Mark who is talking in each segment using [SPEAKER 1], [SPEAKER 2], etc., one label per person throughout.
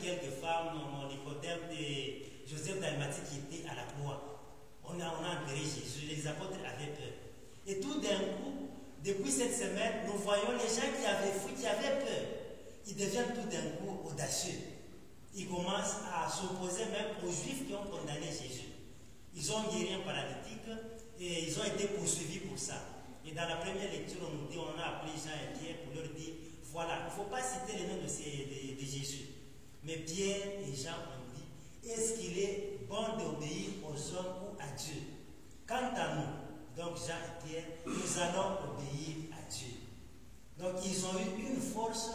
[SPEAKER 1] Quelques femmes, l'hypothèse de Joseph d'Arimathie qui était à la croix. On a enterré Jésus, les apôtres avaient peur. Et tout d'un coup, depuis cette semaine, nous voyons les gens qui avaient fui, qui avaient peur. Ils deviennent tout d'un coup audacieux. Ils commencent à s'opposer même aux Juifs qui ont condamné Jésus. Ils ont guéri un paralytique et ils ont été poursuivis pour ça. Et dans la première lecture, on a appelé Jean et Pierre pour leur dire, voilà, il ne faut pas citer le nom de Jésus. Mais Pierre et Jean ont dit, est-ce qu'il est bon d'obéir aux hommes ou à Dieu? Quant à nous, donc Jean et Pierre, nous allons obéir à Dieu. Donc ils ont eu une force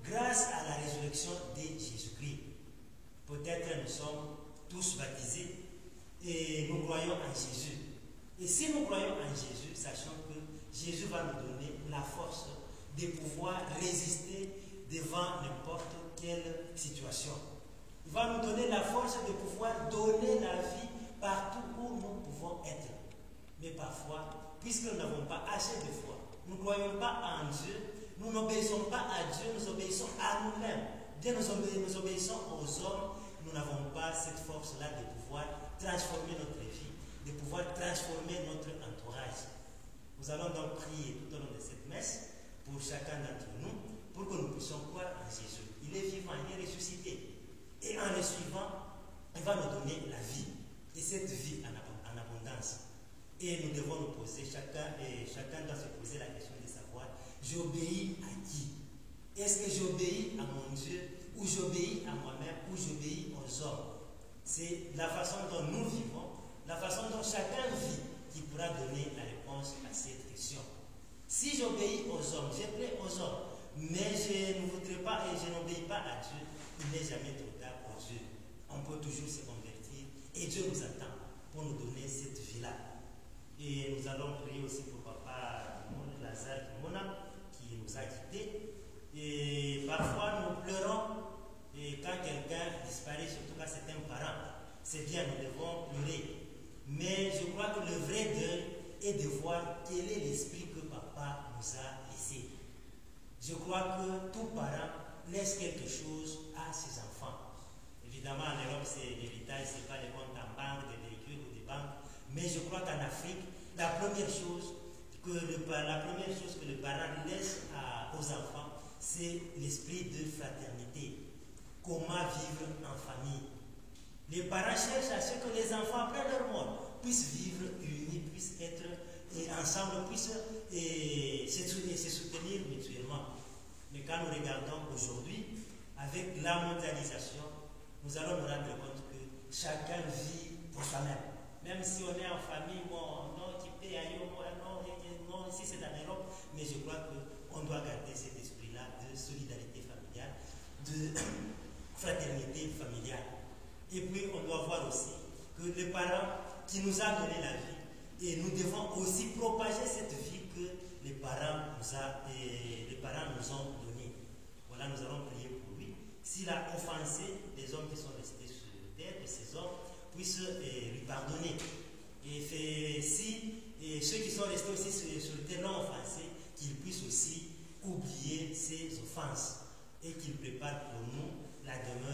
[SPEAKER 1] grâce à la résurrection de Jésus-Christ. Peut-être nous sommes tous baptisés et nous croyons en Jésus. Et si nous croyons en Jésus, sachant que Jésus va nous donner la force de pouvoir résister devant n'importe quelle situation. Il va nous donner la force de pouvoir donner la vie partout où nous pouvons être. Mais parfois, puisque nous n'avons pas assez de foi, nous ne croyons pas en Dieu, nous n'obéissons pas à Dieu, nous obéissons à nous-mêmes. Bien nous obéissons aux hommes, nous n'avons pas cette force-là de pouvoir transformer notre vie, de pouvoir transformer notre entourage. Nous allons donc prier tout au long de cette messe pour chacun d'entre nous, pour que nous puissions croire en Jésus. Il est vivant, il est ressuscité. Et en le suivant, il va nous donner la vie. Et cette vie en abondance. Et nous devons nous poser, chacun doit se poser la question de savoir, j'obéis à qui? Est-ce que j'obéis à mon Dieu, ou j'obéis à moi-même, ou j'obéis aux hommes? C'est la façon dont nous vivons, la façon dont chacun vit, qui pourra donner la réponse à cette question. Si j'obéis aux hommes, je plais aux hommes, mais je ne voudrais pas et je n'obéis pas à Dieu, il n'est jamais trop tard pour Dieu. On peut toujours se convertir et Dieu nous attend pour nous donner cette vie-là. Et nous allons prier aussi pour Papa Lazare Mona qui nous a quittés. Et parfois nous pleurons et quand quelqu'un disparaît, surtout quand c'est un parent, c'est bien, nous devons pleurer. Mais je crois que le vrai deuil est de voir quel est l'esprit que Papa nous a laissé. Je crois que tout parent laisse quelque chose à ses enfants. Évidemment, en Europe, c'est l'héritage, ce n'est pas les comptes en banque, des véhicules ou des banques. Mais je crois qu'en Afrique, la première chose que le parent laisse aux enfants, c'est l'esprit de fraternité. Comment vivre en famille. Les parents cherchent à ce que les enfants, après leur mort, puissent vivre unis, puissent être ensemble, puissent se soutenir mutuellement. Mais quand nous regardons aujourd'hui, avec la mondialisation, nous allons nous rendre compte que chacun vit pour soi-même. Même si on est en famille, bon, non, tu payes ailleurs, non, ici c'est en Europe, mais je crois qu'on doit garder cet esprit-là de solidarité familiale, de fraternité familiale. Et puis on doit voir aussi que les parents qui nous ont donné la vie, et nous devons aussi propager cette vie que les parents nous ont donnée. Voilà, nous allons prier pour lui. S'il a offensé les hommes qui sont restés sur terre, que ces hommes puissent lui pardonner. Et ceux qui sont restés aussi sur terre l'ont offensé, qu'ils puissent aussi oublier ces offenses et qu'ils préparent pour nous la demeure